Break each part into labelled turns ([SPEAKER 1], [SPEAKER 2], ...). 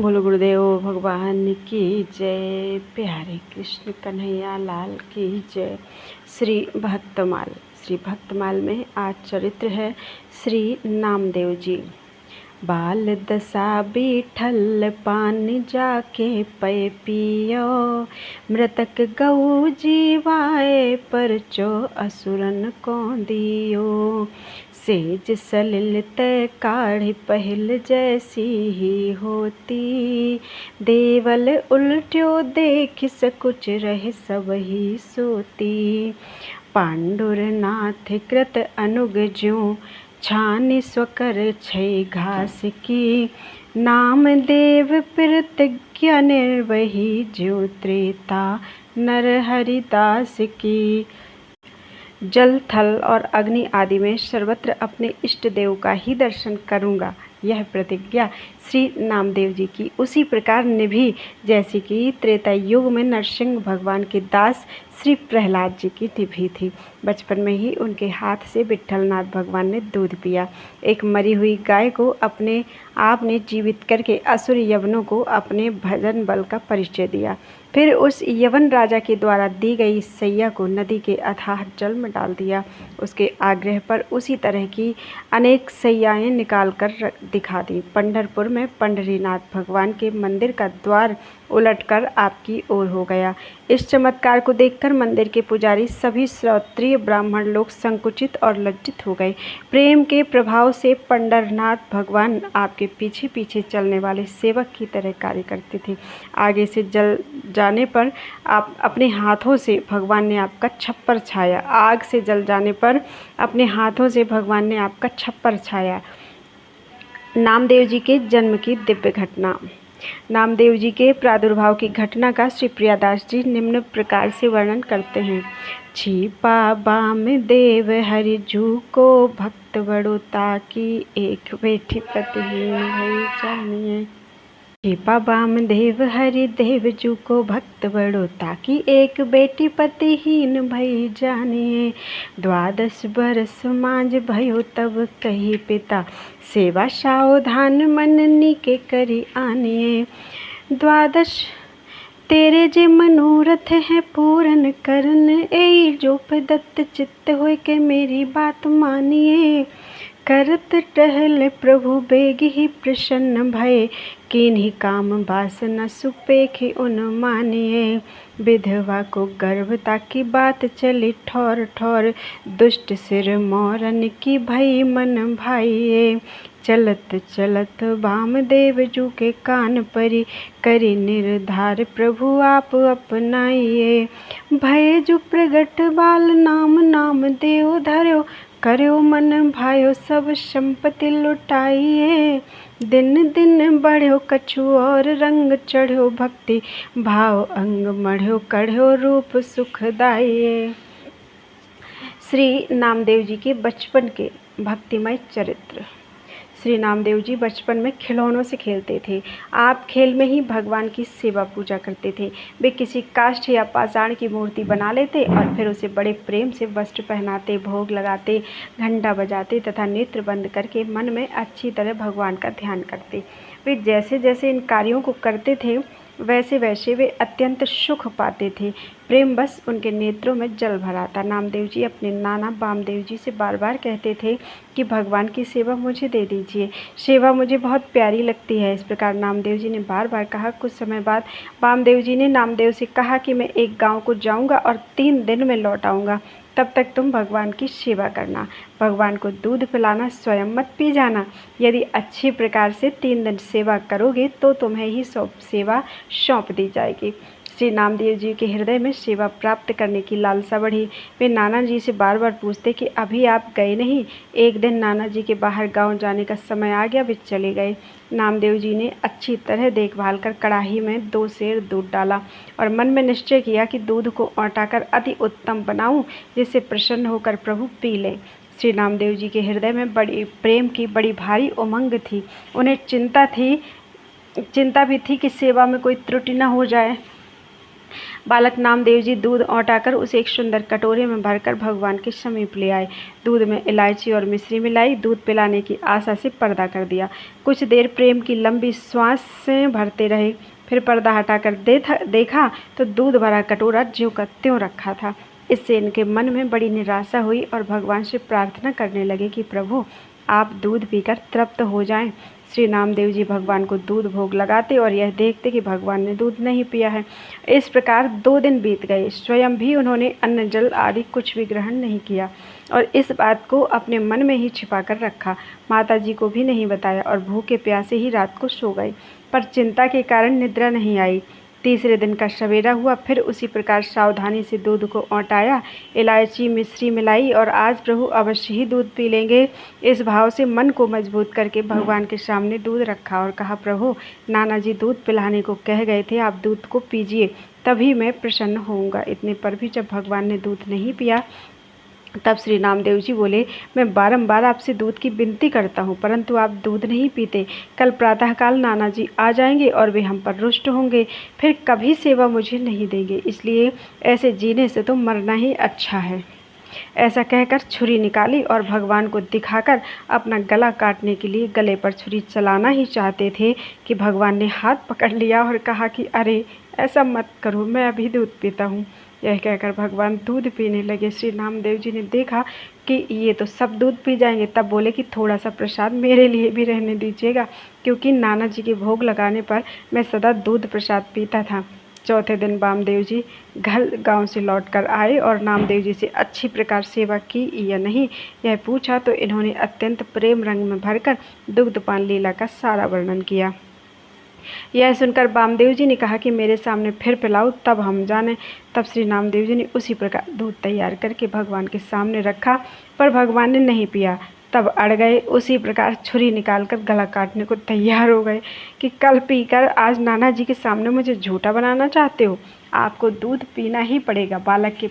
[SPEAKER 1] बोलो गुरुदेव भगवान की जय। प्यारे कृष्ण कन्हैया लाल की जय। श्री भक्तमाल में आज चरित्र है श्री नामदेव जी। बाल दशा बीठल पान जाके पय पियो, मृतक गौ जीवाए परचो असुरन को दियो। सेज सलिलत काढ़ी पहल जैसी ही होती, देवल उल्ट्यो देख सकुच रह सब ही सोती। पांडुरनाथ कृत अनुग ज्यों छान स्वकर छई घास की, नाम देव प्रतिज्ञा निर्वही ज्यों त्रेता नर हरिदास की। जल थल और अग्नि आदि में सर्वत्र अपने इष्ट देव का ही दर्शन करूँगा, यह प्रतिज्ञा श्री नामदेव जी की उसी प्रकार निभी जैसे कि त्रेता युग में नरसिंह भगवान के दास श्री प्रहलाद जी की निभी थी। बचपन में ही उनके हाथ से विट्ठलनाथ भगवान ने दूध पिया। एक मरी हुई गाय को अपने आप ने जीवित करके असुर यवनों को अपने भजन बल का परिचय दिया। फिर उस यवन राजा के द्वारा दी गई सैया को नदी के अथाह जल में डाल दिया। उसके आग्रह पर उसी तरह की अनेक सैयाएँ निकाल कर दिखा दी। पंढरपुर में पंढरीनाथ भगवान के मंदिर का द्वार उलटकर आपकी ओर हो गया। इस चमत्कार को देखकर मंदिर के पुजारी सभी श्रोत्रिय ब्राह्मण लोग संकुचित और लज्जित हो गए। प्रेम के प्रभाव से पंढरनाथ भगवान आपके पीछे पीछे चलने वाले सेवक की तरह कार्य करते थे। आगे से जल जाने पर आप अपने हाथों से भगवान ने आपका छप्पर छाया। आग से जल जाने पर अपने हाथों से भगवान ने आपका छप्पर छाया। नामदेव जी के जन्म की दिव्य घटना। नामदेव जी के प्रादुर्भाव की घटना का श्री प्रियादास जी निम्न प्रकार से वर्णन करते हैं। छिपा बाम देव हरि जू को भक्त बड़ो ताकि, एक बेटी प्रतिहीन भई जानिए। छिपा बाम देव हरि देव जू को भक्त बड़ो ताकि, एक बेटी पतिहीन भई जानिए। 12 बरस मांझ भयो तब कही पिता, सेवा सावधान मननी के करी आनिए। 12 तेरे जे मनोरथ है पूरन करन, ए जो दत्त चित्त होय के मेरी बात मानिए। करत टहल प्रभु बेग ही प्रसन्न भये, किन्हीं काम वासना सुपेखी उन मानिए। विधवा को गर्भता की बात चली ठौर ठौर, दुष्ट सिर मोरन की भई मन भाइये। चलत चलत वामदेव जू के कान परी, करी निर्धार प्रभु आप अपनाइए। भय जू प्रगट बाल नाम नाम देव धर्यो, कर्यो मन भायो सब संपत्ति लुटाइए। दिन दिन बढ़्यो कछु और रंग चढ़्यो भक्ति भाव, अंग मढ़्यो कढ़्यो रूप सुखदाइए। श्री नामदेव जी के बचपन के भक्तिमय चरित्र। श्री नामदेव जी बचपन में खिलौनों से खेलते थे। आप खेल में ही भगवान की सेवा पूजा करते थे। वे किसी काष्ठ या पाषाण की मूर्ति बना लेते और फिर उसे बड़े प्रेम से वस्त्र पहनाते, भोग लगाते, घंटा बजाते तथा नेत्र बंद करके मन में अच्छी तरह भगवान का ध्यान करते। वे जैसे जैसे इन कार्यों को करते थे वैसे वैसे वे अत्यंत सुख पाते थे। प्रेम बस उनके नेत्रों में जल भरा था। नामदेव जी अपने नाना वामदेव जी से बार बार कहते थे कि भगवान की सेवा मुझे दे दीजिए, सेवा मुझे बहुत प्यारी लगती है। इस प्रकार नामदेव जी ने बार बार कहा। कुछ समय बाद वामदेव जी ने नामदेव से कहा कि मैं एक गांव को जाऊंगा और 3 दिन में लौट आऊँगा, तब तक तुम भगवान की सेवा करना। भगवान को दूध पिलाना, स्वयं मत पी जाना। यदि अच्छी प्रकार से 3 दिन सेवा करोगे तो तुम्हें ही सेवा सौंप दी जाएगी। श्री नामदेव जी के हृदय में सेवा प्राप्त करने की लालसा बढ़ी। वे नाना जी से बार बार पूछते कि अभी आप गए नहीं। एक दिन नाना जी के बाहर गांव जाने का समय आ गया, वे चले गए। नामदेव जी ने अच्छी तरह देखभाल कर कढ़ाई में 2 सेर दूध डाला और मन में निश्चय किया कि दूध को औंटाकर अति उत्तम बनाऊं, जिससे प्रसन्न होकर प्रभु पी लें। श्री नामदेव जी के हृदय में बड़ी प्रेम की बड़ी भारी उमंग थी। उन्हें चिंता भी थी कि सेवा में कोई त्रुटि न हो जाए। बालक नामदेव जी दूध औंटाकर उसे एक सुंदर कटोरे में भरकर भगवान के समीप ले आए। दूध में इलायची और मिश्री मिलाई, दूध पिलाने की आशा से पर्दा कर दिया। कुछ देर प्रेम की लंबी श्वासें भरते रहे, फिर पर्दा हटाकर देखा तो दूध भरा कटोरा ज्यों का त्यों रखा था। इससे इनके मन में बड़ी निराशा हुई और भगवान से प्रार्थना करने लगे कि प्रभु, आप दूध पीकर तृप्त हो जाएं। श्री नामदेव जी भगवान को दूध भोग लगाते और यह देखते कि भगवान ने दूध नहीं पिया है। इस प्रकार 2 दिन बीत गए। स्वयं भी उन्होंने अन्न जल आदि कुछ भी ग्रहण नहीं किया और इस बात को अपने मन में ही छिपा कर रखा। माता जी को भी नहीं बताया और भूखे प्यासे ही रात को सो गए, पर चिंता के कारण निद्रा नहीं आई। तीसरे दिन का सवेरा हुआ, फिर उसी प्रकार सावधानी से दूध को औंटाया, इलायची मिश्री मिलाई और आज प्रभु अवश्य ही दूध पी लेंगे, इस भाव से मन को मजबूत करके भगवान के सामने दूध रखा और कहा, प्रभु, नाना जी दूध पिलाने को कह गए थे, आप दूध को पीजिए, तभी मैं प्रसन्न होऊंगा। इतने पर भी जब भगवान ने दूध नहीं पिया तब श्री नामदेव जी बोले, मैं बारंबार आपसे दूध की विनती करता हूँ, परंतु आप दूध नहीं पीते। कल प्रातःकाल नाना जी आ जाएंगे और वे हम पर रुष्ट होंगे, फिर कभी सेवा मुझे नहीं देंगे, इसलिए ऐसे जीने से तो मरना ही अच्छा है। ऐसा कहकर छुरी निकाली और भगवान को दिखाकर अपना गला काटने के लिए गले पर छुरी चलाना ही चाहते थे कि भगवान ने हाथ पकड़ लिया और कहा कि अरे, ऐसा मत करो, मैं अभी दूध पीता हूँ। यह कहकर भगवान दूध पीने लगे। श्री नामदेव जी ने देखा कि ये तो सब दूध पी जाएंगे, तब बोले कि थोड़ा सा प्रसाद मेरे लिए भी रहने दीजिएगा, क्योंकि नाना जी के भोग लगाने पर मैं सदा दूध प्रसाद पीता था। चौथे दिन वामदेव जी घर गांव से लौटकर आए और नामदेव जी से अच्छी प्रकार सेवा की या नहीं यह पूछा तो इन्होंने अत्यंत प्रेम रंग में भरकर दुग्धपान लीला का सारा वर्णन किया। यह सुनकर वामदेव जी ने कहा कि मेरे सामने फिर पिलाओ, तब हम जाने। तब श्री नामदेव जी ने उसी प्रकार दूध तैयार करके भगवान के सामने रखा, पर भगवान ने नहीं पिया। तब अड़ गए, उसी प्रकार छुरी निकालकर गला काटने को तैयार हो गए कि कल पीकर आज नाना जी के सामने मुझे झूठा बनाना चाहते हो, आपको दूध पीना ही पड़ेगा। बालक के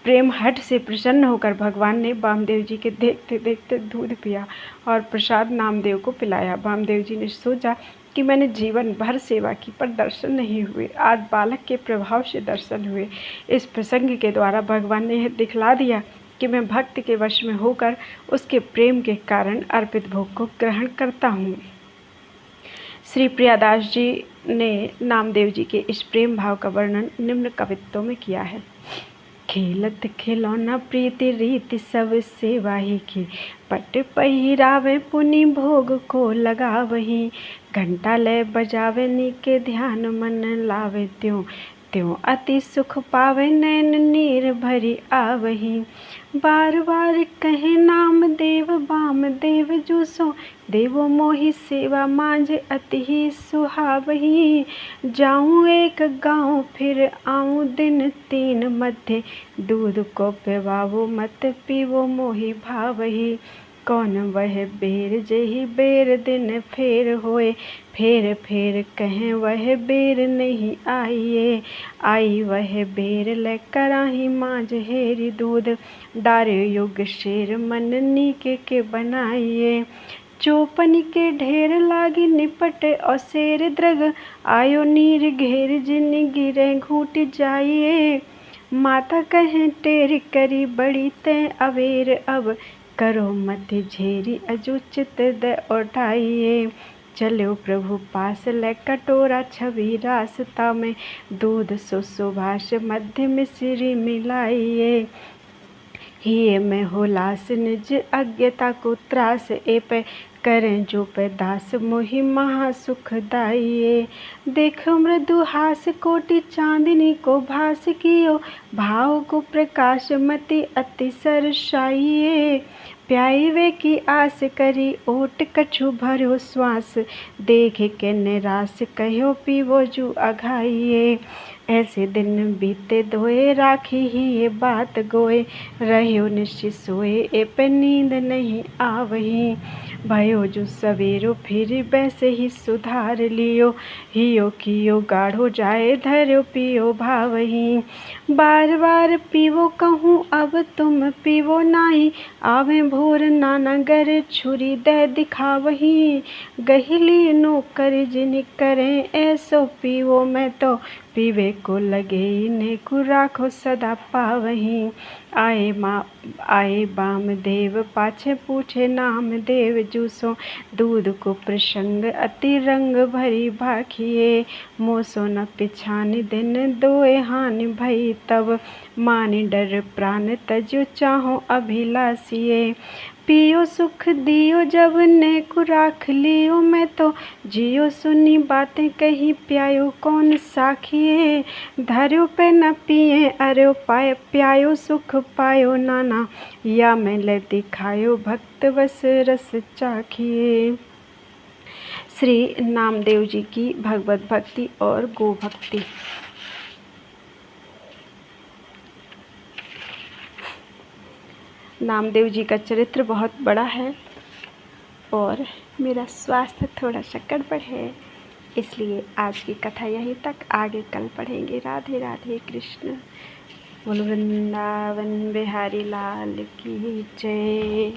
[SPEAKER 1] प्रेम हट से प्रसन्न होकर भगवान ने वामदेव जी के देखते देखते दूध पिया और प्रसाद नामदेव को पिलाया। वामदेव जी ने सोचा कि मैंने जीवन भर सेवा की पर दर्शन नहीं हुए, आज बालक के प्रभाव से दर्शन हुए। इस प्रसंग के द्वारा भगवान ने यह दिखला दिया कि मैं भक्त के वश में होकर उसके प्रेम के कारण अर्पित भोग को ग्रहण करता हूँ। श्री प्रियादास जी ने नामदेव जी के इस प्रेम भाव का वर्णन निम्न कवित्तों में किया है। खेलत खिलौना प्रीति रीति सब सेवा ही की, पट पहिरावे पुनि भोग को लगावही, घंटा लय बजावे नीके ध्यान मन लावे, त्यों त्यों अति सुख पावे नैन नीर भरी आवही। बार बार कहे नाम देव बाम देव जूसो, देवो मोहि सेवा मांझ अति ही सुहावही। जाऊँ एक गाँव फिर आऊँ दिन 3 मध्य, दूध को पिवावो मत पीवो मोहि भावही। कौन वह बेर जेहि बेर दिन फेर होए, फेर फेर कहें वह बेर नहीं आइए, आई वह बेर ले कराही मांझ हेरी दूध, डारे युग शेर मन नीके के बनाइए। चौपन के ढेर लागी निपट और शेर द्रग, आयो नीर घेर जिन गिरे घूट जाइए। माता कहें टेर करी बड़ी तय अवेर, अब करो मत झेरी अजुचित द उठाइए। चलो प्रभु पास ले कटोरा छवि रास्ता में, दूध सुसुभाष मध्य मिश्री मिलाइए। हिये में हो लास निज अज्ञता को त्रास, ए पे करें जो पे दास मोहि महा सुखदाइए। देखो मृदु हास कोटि चांदनी को भास कियो, भाव को प्रकाश मति अति सरसाइए। प्याई वे की आस करी ओट कछु भरो श्वास, देखे के निराश कहो पीवो जू अघाइए। ऐसे दिन बीते धोए राखी ही ये बात गोए, रहो निश्चित सोए ए पे नींद नहीं आवही। भयो जो सवेरो फिर वैसे ही सुधार लियो, हियो कियो गाढ़ो जाए धरो पियो भावही। बार बार पीवो कहूँ अब तुम पीवो नाही, आवे भोर नाना गर छुरी दे दिखावही। गहिली नौकर जिन करें ऐसो पीवो, मैं तो पीवे को लगे नेकु राखो सदा पावहीं। आए बामदेव पाछे पूछे नाम देव जूसो दूध को प्रसंग अति रंग भरी भाखिए। मोसो न पिछानि दिन दोए हानि भई तब मानि डर प्राण तजु चाहो अभिलाषिए। पियो सुख दियो जब नेकु राख लियो मैं तो जियो सुनी बातें कही प्यायो कौन साखिए। धर्यो पे न पिए अरे पाए प्यायो सुख पायो नाना या मैं ले दिखायो भक्त बस रस चाखिए। श्री नामदेव जी की भगवत भक्ति और गो भक्ति। नामदेव जी का चरित्र बहुत बड़ा है और मेरा स्वास्थ्य थोड़ा सा गड़बड़ है, इसलिए आज की कथा यहीं तक, आगे कल पढ़ेंगे। राधे राधे कृष्ण। बोलो वृंदावन बिहारी लाल की जय।